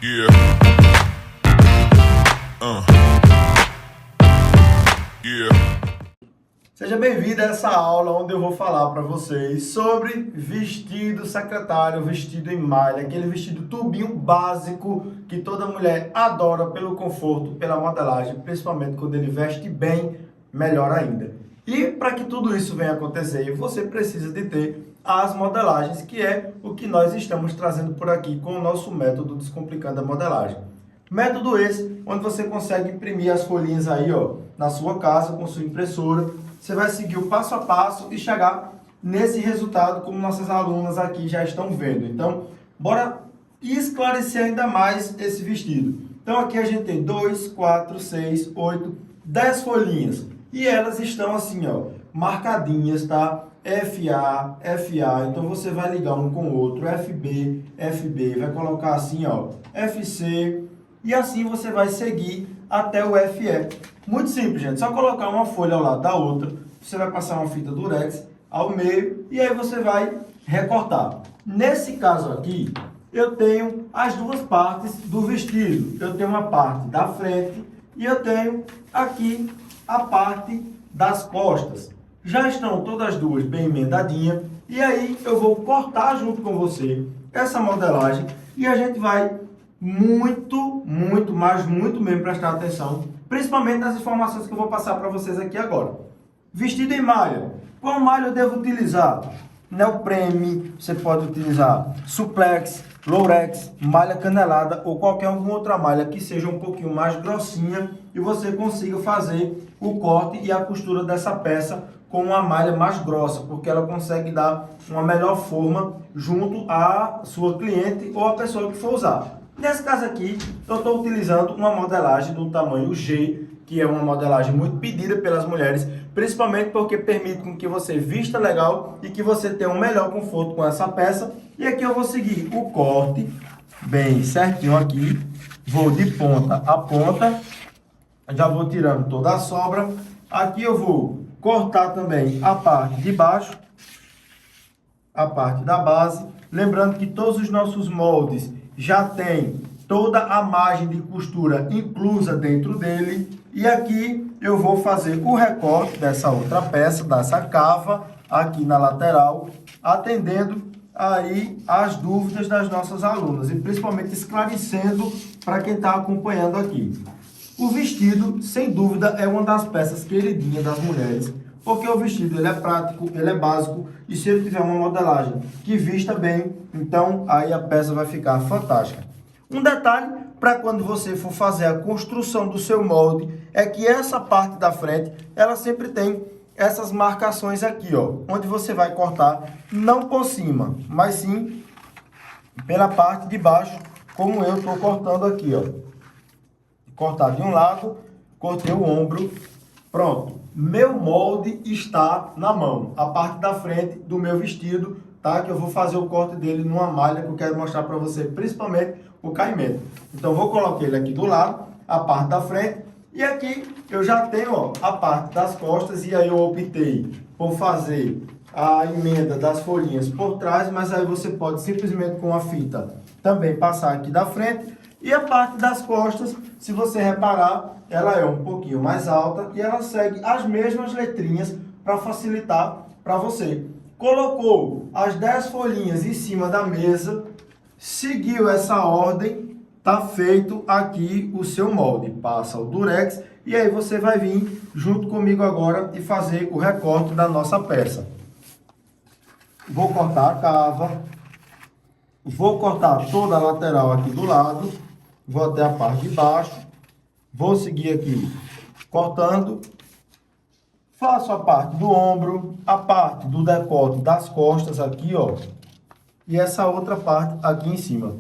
Yeah. Yeah. Seja bem-vindo a essa aula onde eu vou falar para vocês sobre vestido secretário, vestido em malha, aquele vestido tubinho básico que toda mulher adora pelo conforto, pela modelagem, principalmente quando ele veste bem, melhor ainda. E para que tudo isso venha acontecer, você precisa de ter as modelagens, que é o que nós estamos trazendo por aqui com o nosso método Descomplicando a Modelagem. Método esse, onde você consegue imprimir as folhinhas aí, ó, na sua casa, com sua impressora. Você vai seguir o passo a passo e chegar nesse resultado, como nossas alunas aqui já estão vendo. Então, bora esclarecer ainda mais esse vestido. Então, aqui a gente tem 2, 4, 6, 8, 10 folhinhas. E elas estão assim, ó, marcadinhas, tá? FA, FA, então você vai ligar um com o outro, FB, FB, vai colocar assim, ó, FC, e assim você vai seguir até o FE. Muito simples, gente, só colocar uma folha ao lado da outra, você vai passar uma fita durex ao meio, e aí você vai recortar. Nesse caso aqui, eu tenho as duas partes do vestido. Eu tenho uma parte da frente e eu tenho aqui a parte das costas. Já estão todas as duas bem emendadinhas. E aí eu vou cortar junto com você essa modelagem. E a gente vai muito mesmo prestar atenção. Principalmente nas informações que eu vou passar para vocês aqui agora. Vestido em malha. Qual malha eu devo utilizar? Neoprene, você pode utilizar suplex, lurex, malha canelada ou qualquer alguma outra malha que seja um pouquinho mais grossinha e você consiga fazer o corte e a costura dessa peça com uma malha mais grossa, porque ela consegue dar uma melhor forma junto à sua cliente ou à pessoa que for usar. Nesse caso aqui, eu estou utilizando uma modelagem do tamanho G, que é uma modelagem muito pedida pelas mulheres, principalmente porque permite com que você vista legal e que você tenha um melhor conforto com essa peça. E aqui eu vou seguir o corte bem certinho aqui, vou de ponta a ponta, já vou tirando toda a sobra. Aqui eu vou cortar também a parte de baixo, a parte da base, lembrando que todos os nossos moldes já tem toda a margem de costura inclusa dentro dele. E aqui eu vou fazer o recorte dessa outra peça, dessa cava, aqui na lateral, atendendo aí as dúvidas das nossas alunas e principalmente esclarecendo para quem está acompanhando aqui. O vestido, sem dúvida, é uma das peças queridinhas das mulheres, porque o vestido ele é prático, ele é básico, e se ele tiver uma modelagem que vista bem, então aí a peça vai ficar fantástica. Um detalhe para quando você for fazer a construção do seu molde é que essa parte da frente, ela sempre tem essas marcações aqui, ó, onde você vai cortar não por cima, mas sim pela parte de baixo, como eu estou cortando aqui, ó. Cortar de um lado, cortei o ombro, pronto. Meu molde está na mão, a parte da frente do meu vestido, tá? Que eu vou fazer o corte dele numa malha que eu quero mostrar para você, principalmente o caimento. Então, vou colocar ele aqui do lado, a parte da frente, e aqui eu já tenho, ó, a parte das costas, e aí eu optei por fazer a emenda das folhinhas por trás, mas aí você pode simplesmente com a fita também passar aqui da frente. E a parte das costas, se você reparar, ela é um pouquinho mais alta e ela segue as mesmas letrinhas para facilitar para você. Colocou as 10 folhinhas em cima da mesa, seguiu essa ordem, tá feito aqui o seu molde. Passa o durex e aí você vai vir junto comigo agora e fazer o recorte da nossa peça. Vou cortar a cava, vou cortar toda a lateral aqui do lado. Vou até a parte de baixo, vou seguir aqui cortando, faço a parte do ombro, a parte do decote das costas aqui, ó, e essa outra parte aqui em cima.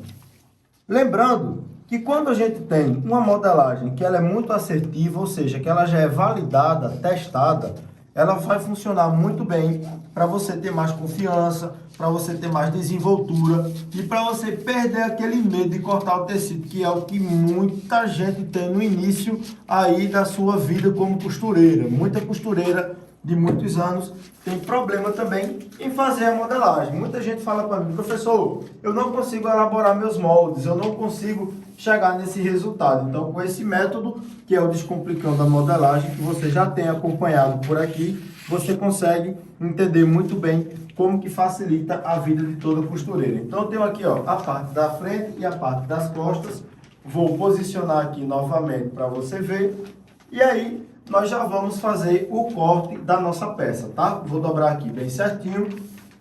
Lembrando que quando a gente tem uma modelagem que ela é muito assertiva, ou seja, que ela já é validada, testada, ela vai funcionar muito bem para você ter mais confiança, para você ter mais desenvoltura e para você perder aquele medo de cortar o tecido, que é o que muita gente tem no início aí da sua vida como costureira. Muita costureira de muitos anos, tem problema também em fazer a modelagem. Muita gente fala para mim, professor, eu não consigo elaborar meus moldes, eu não consigo chegar nesse resultado. Então, com esse método, que é o Descomplicando a Modelagem, que você já tem acompanhado por aqui, você consegue entender muito bem como que facilita a vida de toda costureira. Então, eu tenho aqui ó, a parte da frente e a parte das costas. Vou posicionar aqui novamente para você ver. E aí, nós já vamos fazer o corte da nossa peça, tá? Vou dobrar aqui bem certinho.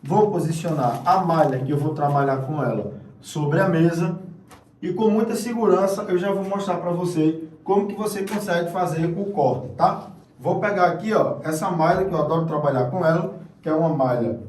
Vou posicionar a malha, que eu vou trabalhar com ela, sobre a mesa. E com muita segurança, eu já vou mostrar para você como que você consegue fazer o corte, tá? Vou pegar aqui, ó, essa malha, que eu adoro trabalhar com ela, que é uma malha,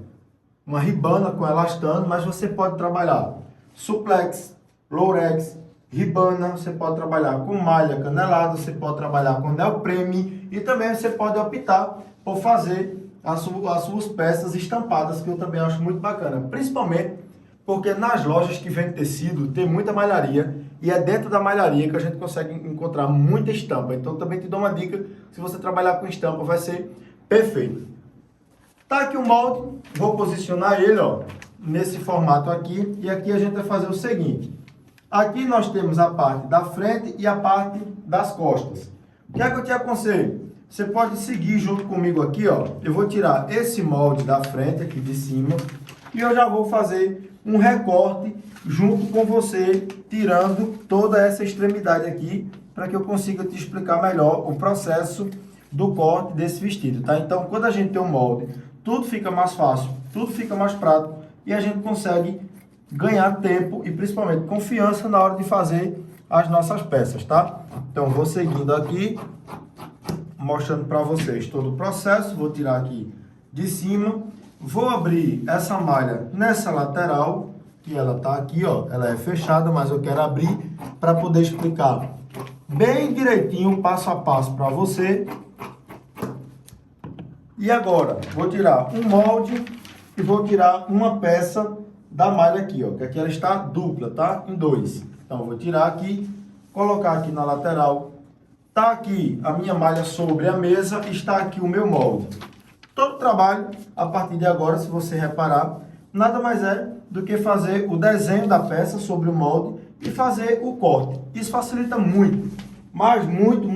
uma ribana com elastano, mas você pode trabalhar suplex, lurex, ribana, você pode trabalhar com malha canelada, você pode trabalhar com neoprene e também você pode optar por fazer as suas peças estampadas, que eu também acho muito bacana, principalmente porque nas lojas que vendem tecido tem muita malharia e é dentro da malharia que a gente consegue encontrar muita estampa. Então também te dou uma dica, se você trabalhar com estampa vai ser perfeito. Tá aqui o molde, vou posicionar ele ó, nesse formato aqui e aqui a gente vai fazer o seguinte. Aqui nós temos a parte da frente e a parte das costas. O que é que eu te aconselho? Você pode seguir junto comigo aqui, ó. Eu vou tirar esse molde da frente aqui de cima e eu já vou fazer um recorte junto com você, tirando toda essa extremidade aqui, para que eu consiga te explicar melhor o processo do corte desse vestido, tá? Então, quando a gente tem um molde, tudo fica mais fácil, tudo fica mais prático e a gente consegue ganhar tempo e principalmente confiança na hora de fazer as nossas peças, tá? Então, vou seguindo aqui, mostrando para vocês todo o processo. Vou tirar aqui de cima, vou abrir essa malha nessa lateral, que ela tá aqui, ó, ela é fechada, mas eu quero abrir para poder explicar bem direitinho, passo a passo para você. E agora, vou tirar um molde e vou tirar uma peça da malha aqui, ó, que aqui ela está dupla, tá? Em dois. Então, eu vou tirar aqui, colocar aqui na lateral. Tá aqui a minha malha sobre a mesa, está aqui o meu molde. Todo o trabalho, a partir de agora, se você reparar, nada mais é do que fazer o desenho da peça sobre o molde e fazer o corte. Isso facilita muito, mas muito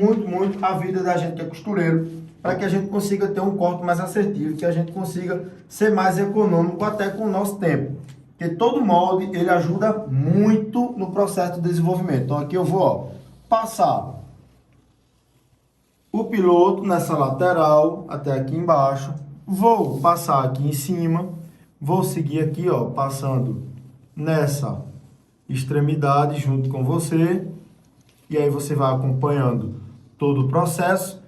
a vida da gente que é costureiro, para que a gente consiga ter um corte mais assertivo, que a gente consiga ser mais econômico até com o nosso tempo. Porque todo molde, ele ajuda muito no processo de desenvolvimento. Então aqui eu vou, ó, passar o piloto nessa lateral até aqui embaixo, vou passar aqui em cima, vou seguir aqui, ó, passando nessa extremidade junto com você, e aí você vai acompanhando todo o processo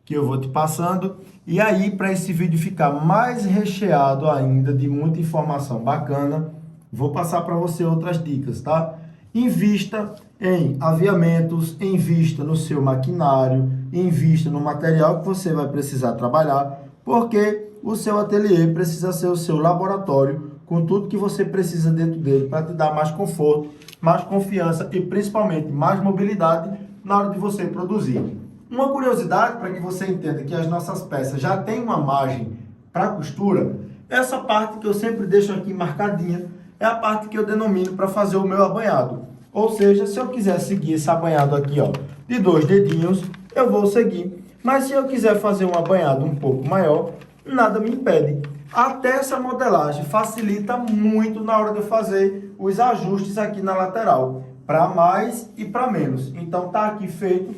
que eu vou te passando. E aí, para esse vídeo ficar mais recheado ainda de muita informação bacana, vou passar para você outras dicas, tá? Invista em aviamentos, invista no seu maquinário, invista no material que você vai precisar trabalhar, porque o seu ateliê precisa ser o seu laboratório, com tudo que você precisa dentro dele para te dar mais conforto, mais confiança e principalmente mais mobilidade na hora de você produzir. Uma curiosidade para que você entenda que as nossas peças já têm uma margem para costura, essa parte que eu sempre deixo aqui marcadinha é a parte que eu denomino para fazer o meu abanhado. Ou seja, se eu quiser seguir esse abanhado aqui, ó, de 2 dedinhos, eu vou seguir. Mas se eu quiser fazer um abanhado um pouco maior, nada me impede. Até essa modelagem facilita muito na hora de eu fazer os ajustes aqui na lateral, para mais e para menos. Então tá aqui feito,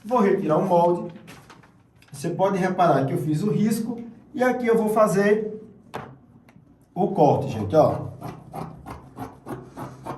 vou retirar o molde. Você pode reparar que eu fiz o risco e aqui eu vou fazer o corte, gente, ó.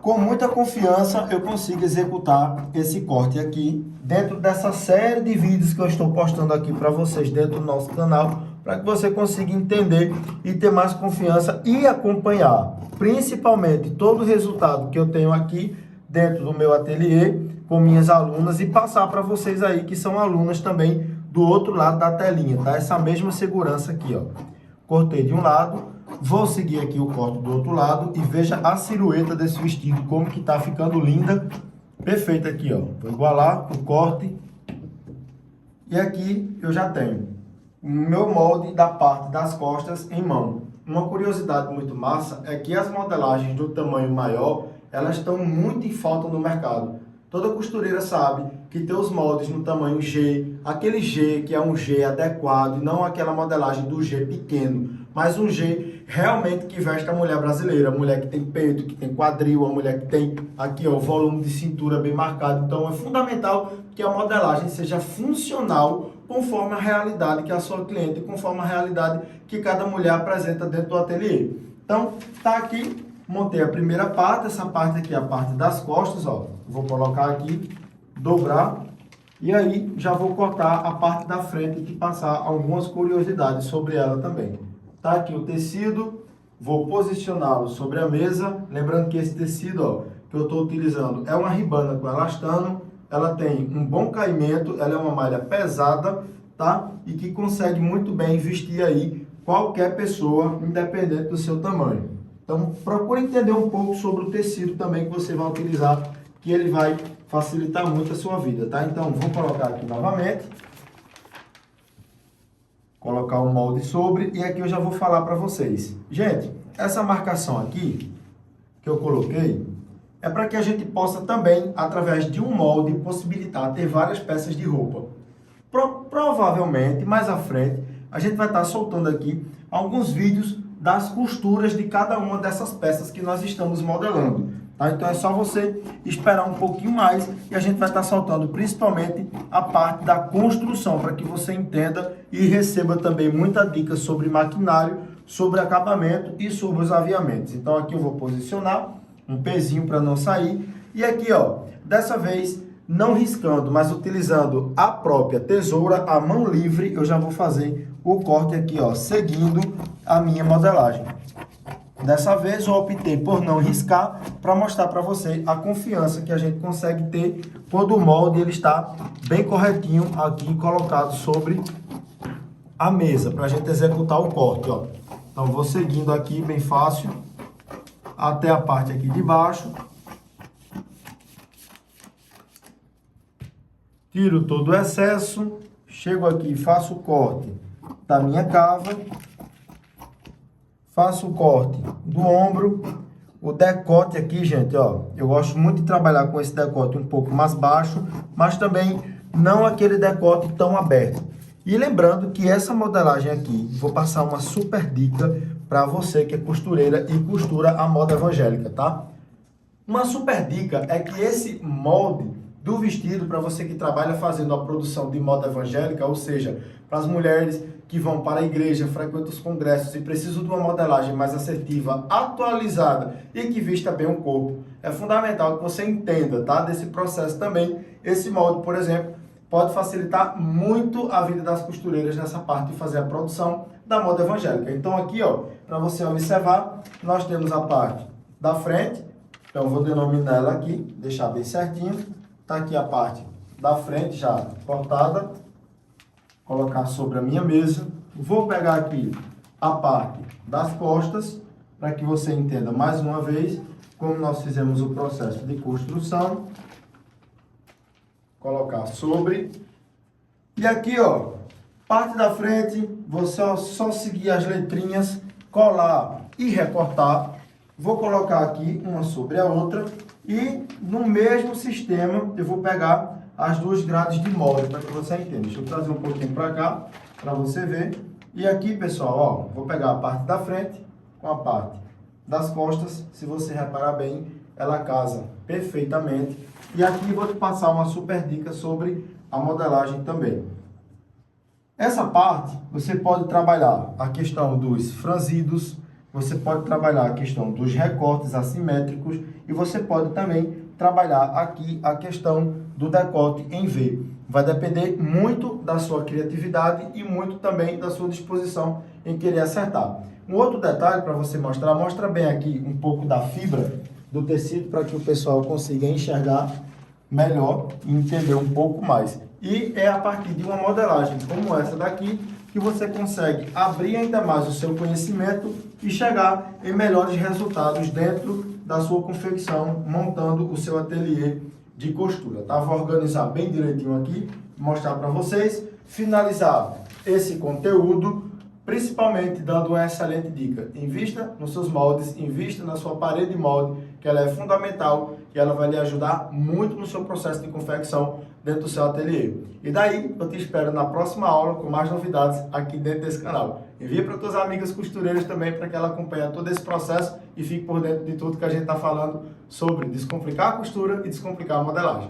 Com muita confiança eu consigo executar esse corte aqui dentro dessa série de vídeos que eu estou postando aqui para vocês dentro do nosso canal, para que você consiga entender e ter mais confiança e acompanhar, principalmente todo o resultado que eu tenho aqui dentro do meu ateliê com minhas alunas e passar para vocês aí que são alunas também do outro lado da telinha, tá? Essa mesma segurança aqui, ó. Cortei de um lado, vou seguir aqui o corte do outro lado e veja a silhueta desse vestido, como que tá ficando linda, perfeita aqui, ó. Vou igualar o corte e aqui eu já tenho o meu molde da parte das costas em mão. Uma curiosidade muito massa é que as modelagens do tamanho maior, elas estão muito em falta no mercado. Toda costureira sabe que ter os moldes no tamanho G, aquele G que é um G adequado, e não aquela modelagem do G pequeno, mas um G realmente que veste a mulher brasileira, a mulher que tem peito, que tem quadril, a mulher que tem aqui ó, o volume de cintura bem marcado. Então é fundamental que a modelagem seja funcional conforme a realidade que a sua cliente, conforme a realidade que cada mulher apresenta dentro do ateliê. Então, tá aqui, montei a primeira parte, essa parte aqui é a parte das costas, ó. Vou colocar aqui, dobrar, e aí já vou cortar a parte da frente e passar algumas curiosidades sobre ela também. Tá aqui o tecido, vou posicioná-lo sobre a mesa, lembrando que esse tecido, ó, que eu estou utilizando é uma ribana com elastano. Ela tem um bom caimento, ela é uma malha pesada, tá? E que consegue muito bem vestir aí qualquer pessoa, independente do seu tamanho. Então, procure entender um pouco sobre o tecido também que você vai utilizar, que ele vai facilitar muito a sua vida, tá? Então, vou colocar aqui novamente. Colocar o molde sobre, e aqui eu já vou falar para vocês. Gente, essa marcação aqui, que eu coloquei, é para que a gente possa também, através de um molde, possibilitar ter várias peças de roupa. Provavelmente, mais à frente, a gente vai estar soltando aqui alguns vídeos das costuras de cada uma dessas peças que nós estamos modelando. Tá? Então é só você esperar um pouquinho mais e a gente vai estar soltando principalmente a parte da construção, para que você entenda e receba também muita dica sobre maquinário, sobre acabamento e sobre os aviamentos. Então aqui eu vou posicionar um pezinho para não sair. E aqui, ó, dessa vez, não riscando, mas utilizando a própria tesoura, a mão livre, eu já vou fazer o corte aqui, ó, seguindo a minha modelagem. Dessa vez, eu optei por não riscar, para mostrar para você a confiança que a gente consegue ter quando o molde ele está bem corretinho aqui, colocado sobre a mesa, para a gente executar o corte, ó. Então, vou seguindo aqui, bem fácil, até a parte aqui de baixo. Tiro todo o excesso, chego aqui, faço o corte da minha cava, faço o corte do ombro, o decote aqui, gente, ó, eu gosto muito de trabalhar com esse decote um pouco mais baixo, mas também não aquele decote tão aberto. E lembrando que essa modelagem aqui, vou passar uma super dica para você que é costureira e costura a moda evangélica, tá? Uma super dica é que esse molde do vestido, para você que trabalha fazendo a produção de moda evangélica, ou seja, para as mulheres que vão para a igreja, frequentam os congressos e precisam de uma modelagem mais assertiva, atualizada e que vista bem o corpo, é fundamental que você entenda, tá? Desse processo também. Esse molde, por exemplo, pode facilitar muito a vida das costureiras nessa parte de fazer a produção da moda evangélica. Então aqui, ó, para você observar, nós temos a parte da frente. Então vou denominar ela aqui, deixar bem certinho. Tá aqui a parte da frente já cortada. Colocar sobre a minha mesa. Vou pegar aqui a parte das costas, para que você entenda mais uma vez como nós fizemos o processo de construção. Colocar sobre. E aqui, ó, parte da frente, vou só seguir as letrinhas, colar e recortar. Vou colocar aqui uma sobre a outra e no mesmo sistema eu vou pegar as duas grades de molde para que você entenda. Deixa eu trazer um pouquinho para cá para você ver. E aqui, pessoal, ó, vou pegar a parte da frente com a parte das costas. Se você reparar bem, ela casa perfeitamente. E aqui vou te passar uma super dica sobre a modelagem também. Essa parte, você pode trabalhar a questão dos franzidos, você pode trabalhar a questão dos recortes assimétricos e você pode também trabalhar aqui a questão do decote em V. Vai depender muito da sua criatividade e muito também da sua disposição em querer acertar. Um outro detalhe para você mostrar, mostra bem aqui um pouco da fibra do tecido para que o pessoal consiga enxergar melhor e entender um pouco mais. E é a partir de uma modelagem como essa daqui que você consegue abrir ainda mais o seu conhecimento e chegar em melhores resultados dentro da sua confecção, montando o seu ateliê de costura, tá? Vou organizar bem direitinho aqui, mostrar para vocês, finalizar esse conteúdo, principalmente dando uma excelente dica. Invista nos seus moldes, invista na sua parede de molde, que ela é fundamental e ela vai lhe ajudar muito no seu processo de confecção dentro do seu ateliê. E daí, eu te espero na próxima aula com mais novidades aqui dentro desse canal. Envia para tuas amigas costureiras também para que ela acompanhe todo esse processo e fique por dentro de tudo que a gente está falando sobre descomplicar a costura e descomplicar a modelagem.